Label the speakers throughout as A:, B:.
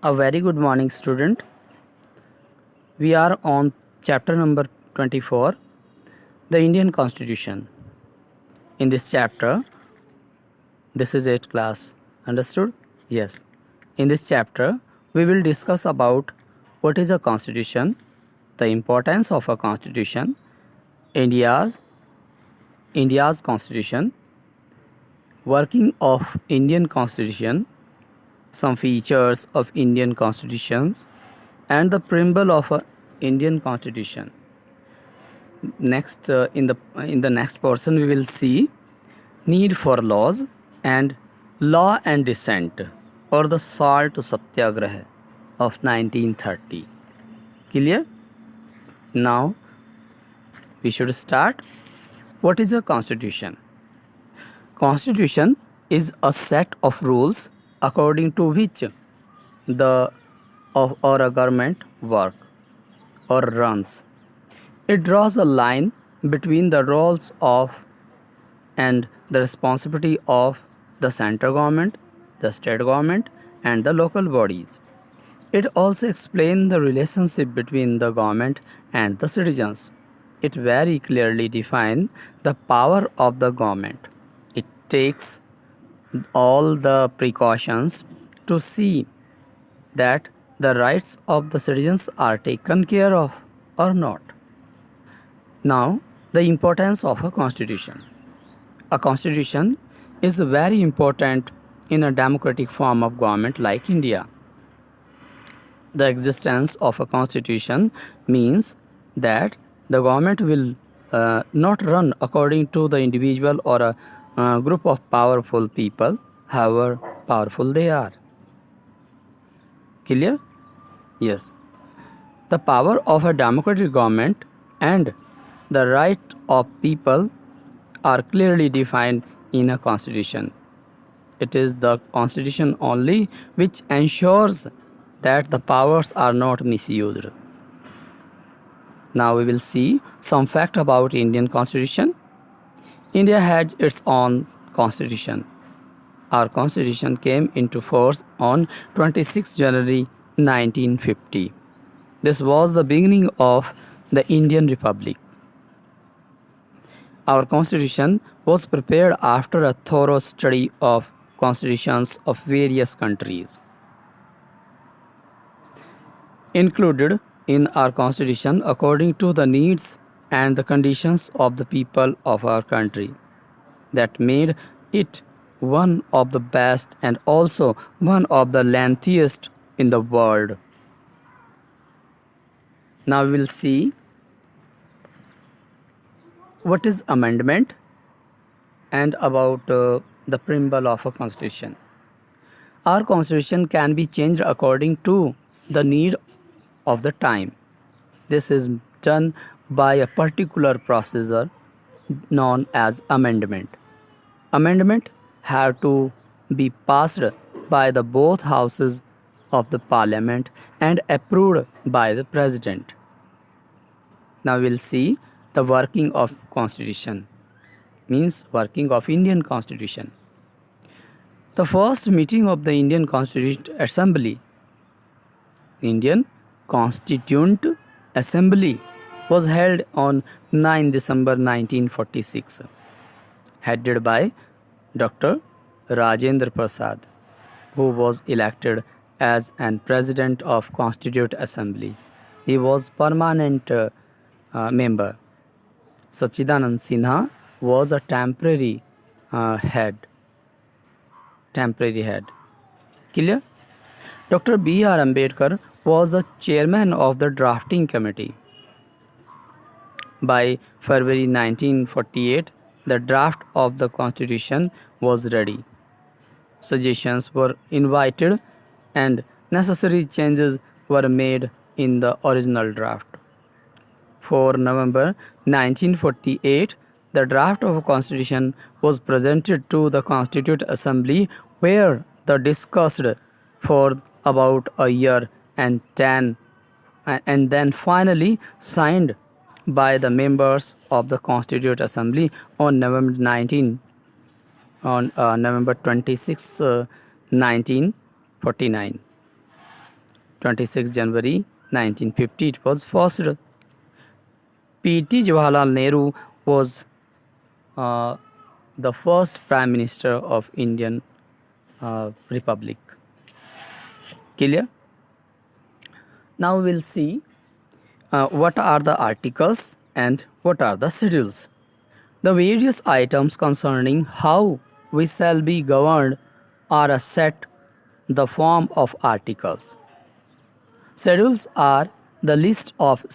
A: A very good morning, student. We are on chapter number 24, the Indian Constitution. In this chapter, this is 8th class. Understood? Yes. In this chapter, we will discuss about what is a constitution, the importance of a constitution, India's constitution, working of Indian constitution, some features of Indian constitutions, and the preamble of a Indian constitution. Next, in the next portion, we will see need for laws and law and dissent, or the salt satyagraha of 1930. Clear? Now we should start. What is a constitution? Constitution is a set of rules according to which or a government work or runs. It draws a line between the roles of and the responsibility of the central government, the state government, and the local bodies. It also explains the relationship between the government and the citizens. It very clearly defines the power of the government. It takes all the precautions to see that the rights of the citizens are taken care of or not. Now, the importance of a constitution. A constitution is very important in a democratic form of government like India. The existence of a constitution means that the government will not run according to the individual or a group of powerful people, however powerful they are. Clear? Yes. The power of a democratic government and the right of people are clearly defined in a constitution. It is the constitution only which ensures that the powers are not misused. Now we will see some fact about Indian constitution. India has its own constitution. Our constitution came into force on 26 January 1950. This was the beginning of the Indian Republic. Our constitution was prepared after a thorough study of constitutions of various countries. Included in our constitution according to the needs and the conditions of the people of our country, that made it one of the best and also one of the lengthiest in the world. Now we will see what is amendment and about the preamble of a constitution. Our constitution can be changed according to the need of the time. This is done by a particular procedure known as amendment. Amendment have to be passed by the both houses of the parliament and approved by the president. Now we'll see the working of constitution, means working of Indian constitution. The first meeting of the Indian Constituent Assembly, Indian Constituent Assembly, was held on 9 December 1946, headed by Dr. Rajendra Prasad, who was elected as an president of Constituent Assembly. He was permanent member. Sachidanand Sinha was a temporary head. Clear? Dr. B.R. Ambedkar was the chairman of the drafting committee. By February 1948, the draft of the constitution was ready. Suggestions were invited and necessary changes were made in the original draft. For November 1948, the draft of a constitution was presented to the Constituent Assembly, where the discussed for about a year and then finally signed by the members of the Constituent Assembly on November 26, 1949. 26 January 1950 it was first. P.T. Jawaharlal Nehru was the first Prime Minister of Indian Republic. Clear? Now we'll see what are the articles and what are the schedules. The various items concerning how we shall be governed are set the form of articles. Schedules are the list of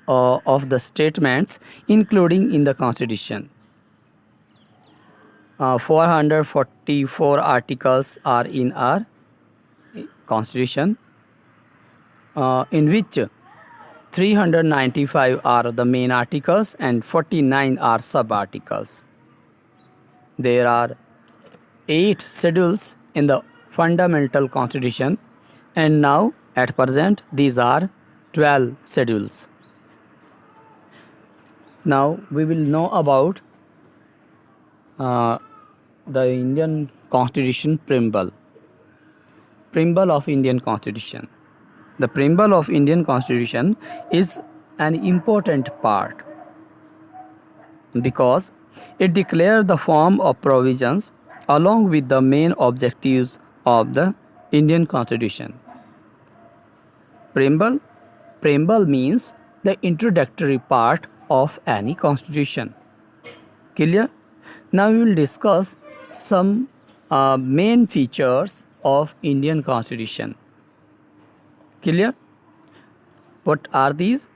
A: the statements including in the Constitution. 444 articles are in our Constitution, in which 395 are the main articles and 49 are sub-articles. There are 8 schedules in the fundamental Constitution, and now at present these are 12 schedules. Now we will know about the Indian Constitution preamble. Preamble of Indian Constitution. The preamble of Indian Constitution is an important part because it declares the form of provisions along with the main objectives of the Indian Constitution. Preamble means the introductory part of any constitution. Clear? Now we will discuss some main features of Indian Constitution. Clear? What are these?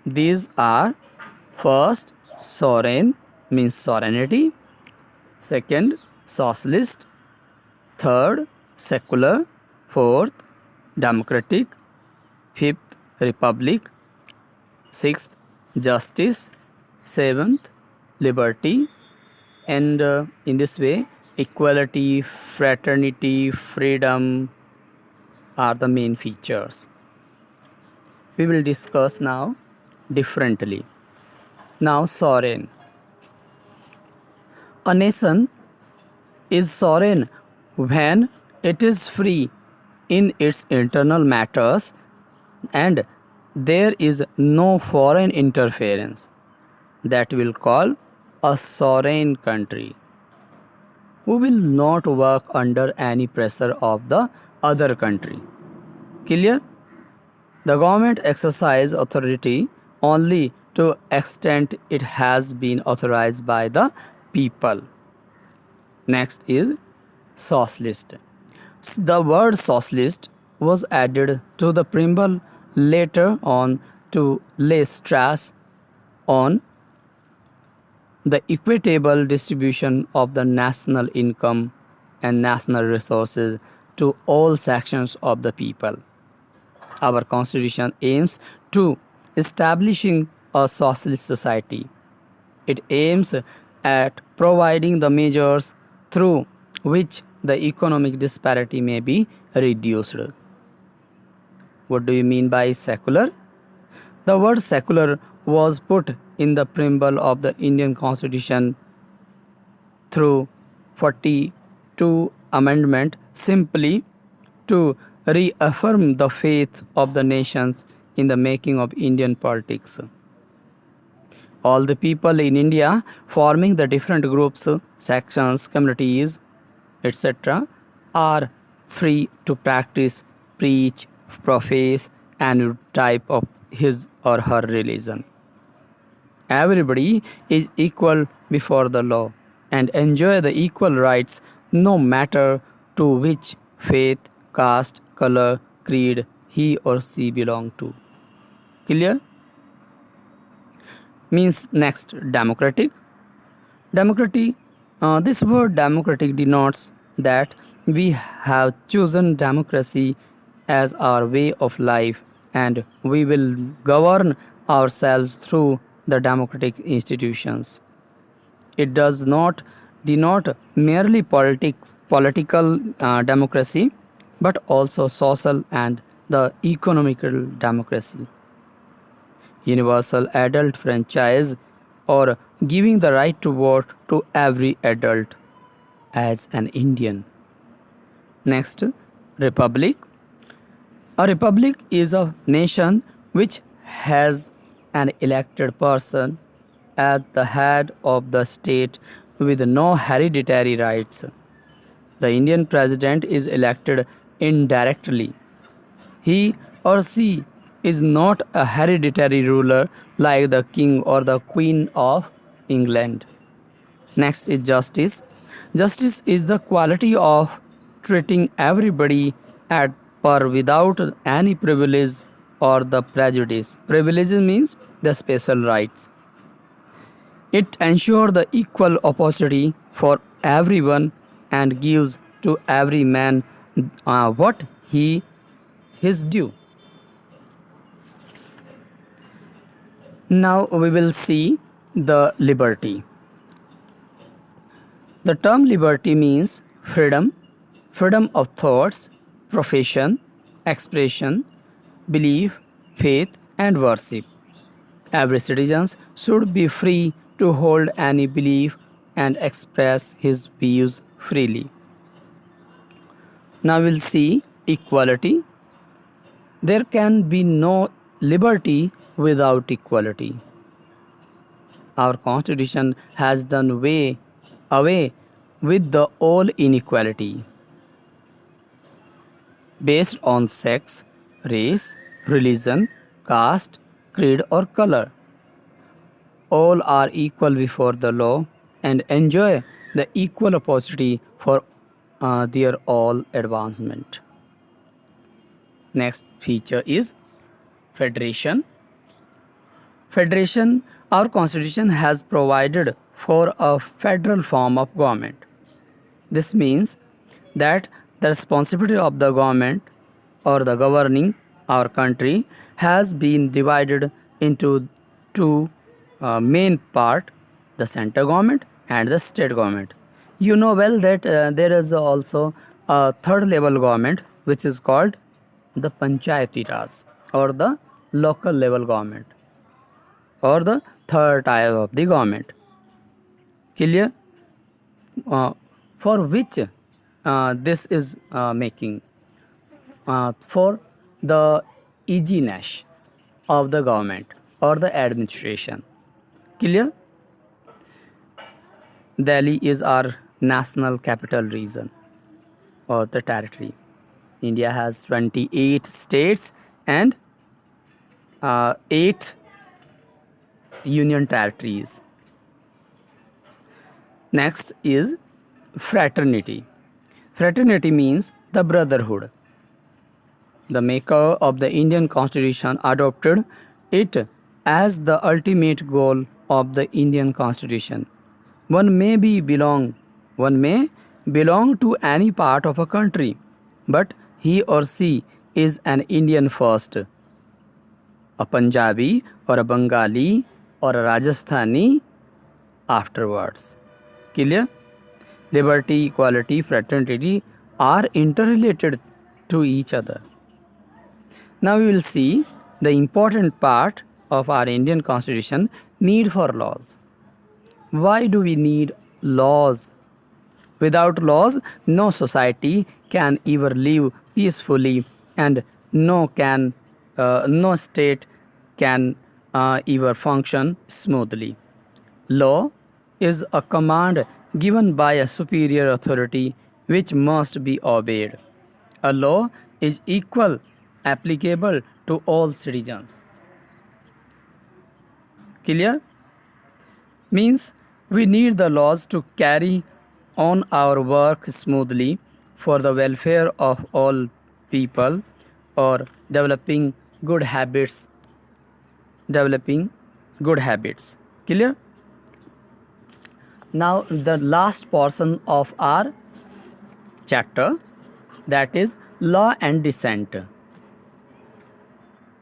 A: These are: first, sovereign means sovereignty; second, socialist; third, secular; fourth, democratic; fifth, republic; sixth, justice; seventh, liberty; and in this way equality, fraternity, freedom are the main features. We will discuss now differently. Now, sovereign. A nation is sovereign when it is free in its internal matters and there is no foreign interference. That will call a sovereign country. We will not work under any pressure of the other country. Clear? The government exercises authority only to extent it has been authorized by the people. Next is socialist. The word socialist was added to the preamble later on to lay stress on the equitable distribution of the national income and national resources to all sections of the people. Our Constitution aims to establishing a socialist society. It aims at providing the measures through which the economic disparity may be reduced. What do you mean by secular? The word secular was put in the preamble of the Indian Constitution through 42 amendment simply to reaffirm the faith of the nations in the making of Indian politics. All the people in India forming the different groups, sections, communities, etc. are free to practice, preach, profess any type of his or her religion. Everybody is equal before the law and enjoy the equal rights no matter to which faith, caste, color, creed he or she belong to. Clear? Means next, democratic. This word democratic denotes that we have chosen democracy as our way of life and we will govern ourselves through the democratic institutions. It does not denote merely political democracy but also social and the economical democracy. Universal adult franchise or giving the right to vote to every adult as an Indian. Next, republic. A republic is a nation which has an elected person at the head of the state with no hereditary rights. The Indian president is elected indirectly. He or she is not a hereditary ruler like the king or the queen of England. Next is justice. Justice is the quality of treating everybody at par without any privilege or the prejudice. Privilege means the special rights. It ensures the equal opportunity for everyone and gives to every man what he is due. Now we will see the liberty. The term liberty means freedom, freedom of thoughts, profession, expression, belief, faith, and worship. Every citizen should be free to hold any belief and express his views freely. Now we'll see equality. There can be no liberty without equality. Our constitution has done away with the all inequality based on sex, race, religion, caste, creed, or color. All are equal before the law and enjoy the equal opportunity for their all advancement. Next feature is federation. Federation, our constitution has provided for a federal form of government. This means that the responsibility of the government or the governing our country has been divided into two main part, the central government and the state government. You know well that there is also a third level government which is called the Panchayati Raj or the local level government or the third type of the government. Clear? For which this is making for the easiness of the government or the administration. Clear? Delhi is our national capital region or the territory. India has 28 states and 8 union territories. Next is fraternity. Fraternity means the brotherhood. The maker of the Indian Constitution adopted it as the ultimate goal of the Indian Constitution. One may belong to any part of a country, but he or she is an Indian first. A Punjabi or a Bengali or a Rajasthani afterwards. Clear? Liberty, equality, fraternity are interrelated to each other. Now we will see the important part of our Indian Constitution, need for laws. Why do we need laws? Without laws, no society can ever live peacefully and no state can ever function smoothly. Law is a command given by a superior authority which must be obeyed. A law is equal, applicable to all citizens. Clear? Means we need the laws to carry on our work smoothly for the welfare of all people or developing good habits. Clear? Now the last portion of our chapter, that is law and dissent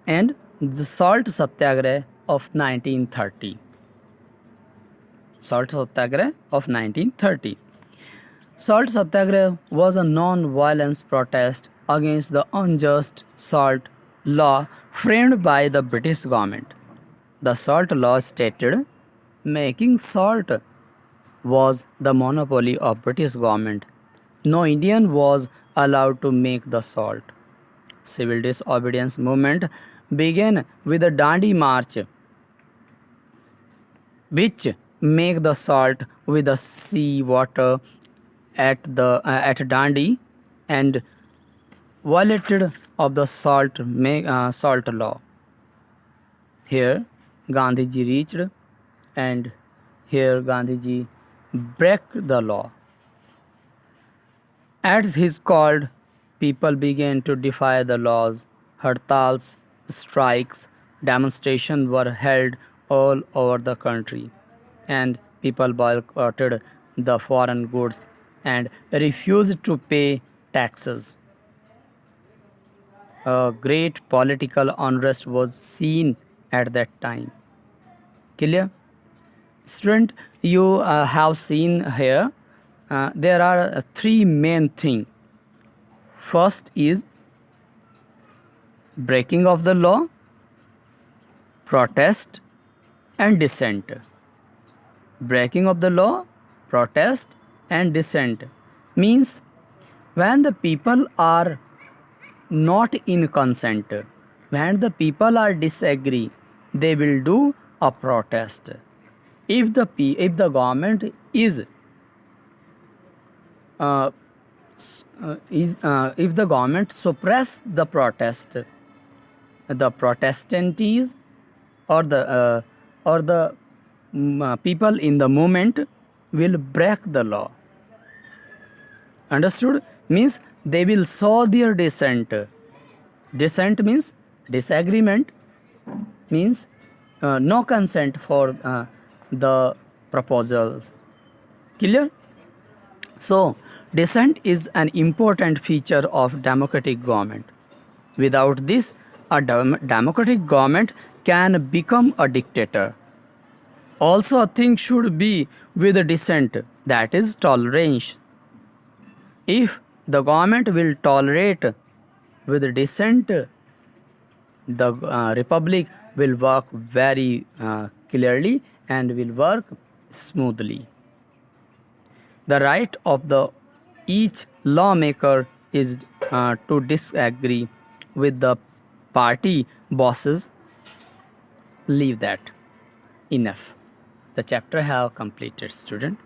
A: and the salt satyagraha of 1930. Salt satyagraha of 1930. Salt satyagraha was a non-violence protest against the unjust salt law framed by the British government. The salt law stated making salt was the monopoly of British government. No Indian was allowed to make the salt. civil disobedience movement began with the Dandi March, which make the salt with the sea water at Dandi and violated of the salt law. Here Gandhiji reached, and here Gandhiji break the law. At his call, people began to defy the laws. Hartals, strikes, demonstrations were held all over the country, and people boycotted the foreign goods and refused to pay taxes. A great political unrest was seen at that time. Clear? Student, you have seen here there are three main things. First is breaking of the law, protest, and dissent. Breaking of the law, protest, and dissent means when the people are not in consent, when the people are disagree, they will do a protest. If the government is if the government suppress the protest, the protestantes or the people in the movement will break the law. Understood? Means they will show their dissent. Dissent means disagreement, means no consent for the proposals. Clear? So dissent is an important feature of democratic government. Without this, a democratic government can become a dictator. Also, a thing should be with dissent, that is tolerance. If the government will tolerate with dissent, the republic will work very clearly and will work smoothly. The right of each lawmaker is to disagree with the party bosses. Leave that. Enough. The chapter have completed, student.